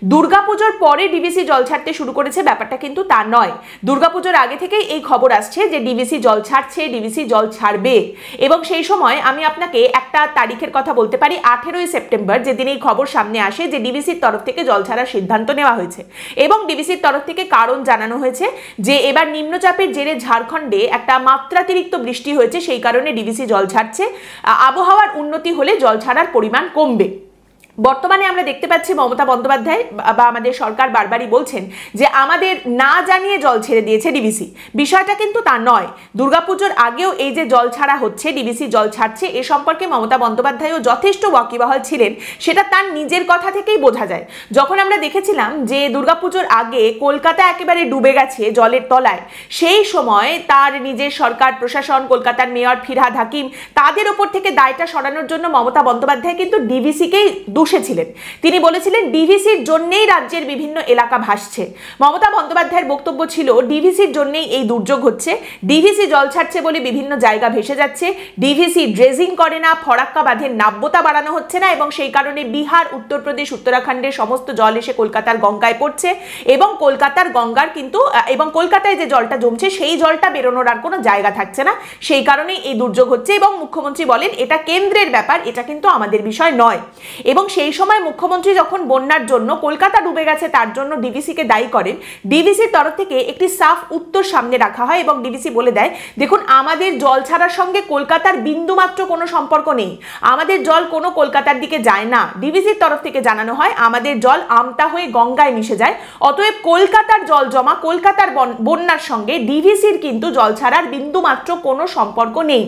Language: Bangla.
দুর্গাপুজোর পরে ডিভিসি জল ছাড়তে শুরু করেছে, ব্যাপারটা কিন্তু তা নয়। দুর্গাপুজোর আগে থেকেই এই খবর আসছে যে ডিভিসি জল ছাড়ছে, ডিভিসি জল ছাড়বে। এবং সেই সময় আমি আপনাকে একটা তারিখের কথা বলতে পারি, 18ই সেপ্টেম্বর, যেদিন এই খবর সামনে আসে যে ডিভিসির তরফ থেকে জল ছাড়ার সিদ্ধান্ত নেওয়া হয়েছে এবং ডিভিসির তরফ থেকে কারণ জানানো হয়েছে যে এবার নিম্নচাপের জেরে ঝাড়খণ্ডে একটা মাত্রাতিরিক্ত বৃষ্টি হয়েছে, সেই কারণে ডিভিসি জল ছাড়ছে। আবহাওয়ার উন্নতি হলে জল ছাড়ার পরিমাণ কমবে। বর্তমানে আমরা দেখতে পাচ্ছি মমতা বন্দ্যোপাধ্যায় বা আমাদের সরকার বারবারই বলছেন যে আমাদের না জানিয়ে জল ছেড়ে দিয়েছে ডিভিসি। বিষয়টা কিন্তু তা নয়। দুর্গাপুজোর আগেও এই যে জল ছাড়া হচ্ছে, ডিভিসি জল ছাড়ছে, এ সম্পর্কে মমতা বন্দ্যোপাধ্যায়ও যথেষ্ট ওয়াকিবহাল ছিলেন, সেটা তার নিজের কথা থেকেই বোঝা যায়। যখন আমরা দেখেছিলাম যে দুর্গাপুজোর আগে কলকাতা একেবারে ডুবে গেছে জলের তলায়, সেই সময় তার নিজের সরকার প্রশাসন, কলকাতার মেয়র ফিরহাদ হাকিম, তাদের ওপর থেকে দায়টা সরানোর জন্য মমতা বন্দ্যোপাধ্যায় কিন্তু ডিভিসিকেই ছিলেন। তিনি বলেছিলেন ডিভিসির জন্যই রাজ্যের বিভিন্ন এলাকা ভাসছে। মমতা বন্দ্যোপাধ্যায়ের বক্তব্য ছিল ডিভিসির জন্যই এই দুর্যোগ হচ্ছে, ডিভিসি জল ছাড়ছে বলে বিভিন্ন জায়গা ভেসে যাচ্ছে, ডিভিসি ড্রেজিং করে না, ফরাক্কা বাঁধের নাব্যতা বাড়ানো হচ্ছে না এবং সেই কারণে বিহার, উত্তরপ্রদেশ, উত্তরাখণ্ডের সমস্ত জল এসে কলকাতার গঙ্গায় পড়ছে এবং কলকাতার গঙ্গার কিন্তু এবং কলকাতায় যে জলটা জমছে সেই জলটা বেরোনোর আর কোনো জায়গা থাকছে না, সেই কারণেই এই দুর্যোগ হচ্ছে। এবং মুখ্যমন্ত্রী বলেন এটা কেন্দ্রের ব্যাপার, এটা কিন্তু আমাদের বিষয় নয়। এবং সেই সময় মুখ্যমন্ত্রী যখন বন্যার জন্য কলকাতা ডুবে গেছে তার জন্য ডিভিসিকে দায়ী করেন, ডিভিসির তরফ থেকে একটি সাফ উত্তর সামনে রাখা হয় এবং ডিভিসি বলে দেয় দেখুন আমাদের জল ছাড়ার সঙ্গে কলকাতার বিন্দুমাত্র কোনো সম্পর্ক নেই, আমাদের জল কোনো কলকাতার দিকে যায় না। ডিভিসির তরফ থেকে জানানো হয় আমাদের জল আমতা হয়ে গঙ্গায় মিশে যায়, অতএব কলকাতার জল জমা, কলকাতার বন্যার সঙ্গে ডিভিসির কিন্তু জল ছাড়ার বিন্দুমাত্র কোনো সম্পর্ক নেই।